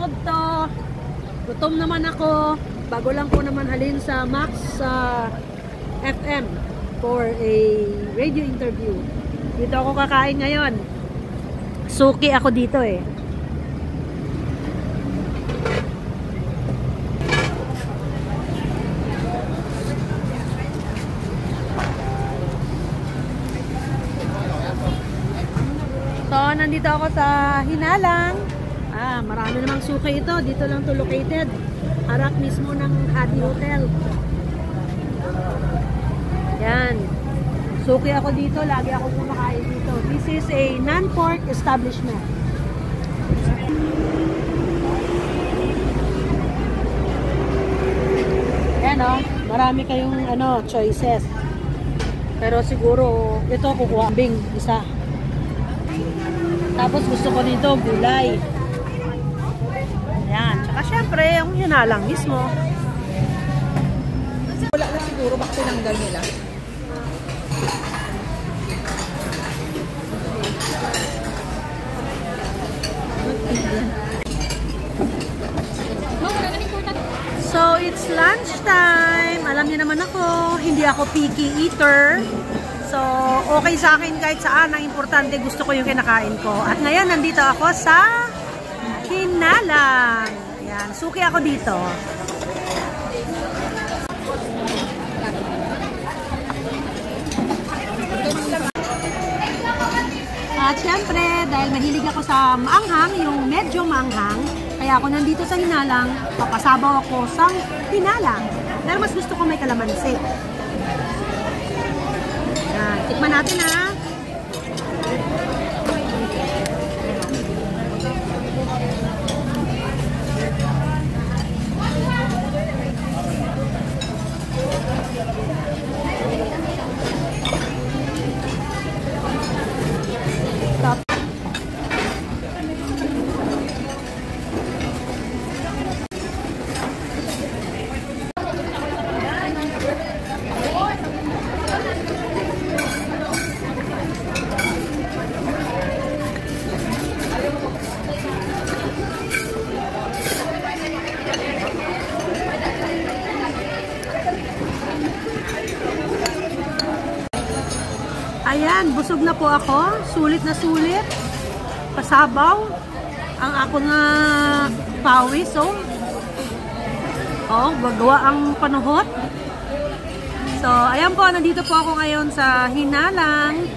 pinanood to. Gutom naman ako. Bago lang po naman halin sa Max FM for a radio interview. Dito ako kakain ngayon. Suki ako dito eh. So, nandito ako sa Hinalang. Marami namang suki ito. Dito lang to located. Harap mismo ng Hadi Hotel. Yan. Suki ako dito. Lagi ako kumakain dito. This is a non-pork establishment. Yan o. Marami kayong choices. Pero siguro ito kukuha bing isa. Tapos gusto ko nito gulay. Ayan. Tsaka syempre yung Hinalang mismo. Wala na siguro baka tinanggal nila. So it's lunchtime. Alam niyo naman ako, hindi ako picky eater. So, okay sa akin kahit saan. Ang importante, gusto ko yung kinakain ko. At ngayon, nandito ako sa Hinalang. Ayan, suki ako dito. At syempre, dahil mahilig ako sa maanghang, yung medyo maanghang, kaya ako nandito sa Hinalang, papasabaw ako sa Hinalang. Pero mas gusto ko may kalamansi. Tikman natin ha. Ayan, busog na po ako. Sulit na sulit. Pasabaw. Ang ako nga pawis, oh. Oh, gagawa ang panuhot. So, ayan po, nandito po ako ngayon sa Hinalang.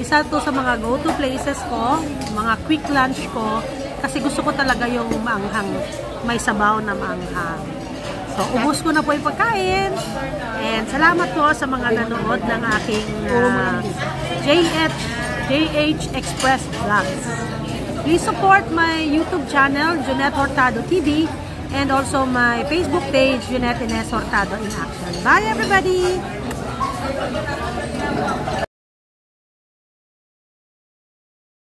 Isa to sa mga go-to places ko. Mga quick lunch ko. Kasi gusto ko talaga yung maanghang. May sabaw na maanghang. So, ubos ko na po yung pagkain. And salamat po sa mga nanood ng aking JH Express Vlogs. Please support my YouTube channel, Junette Hurtado TV, and also my Facebook page, Junette Ines Hurtado in Action. Bye everybody!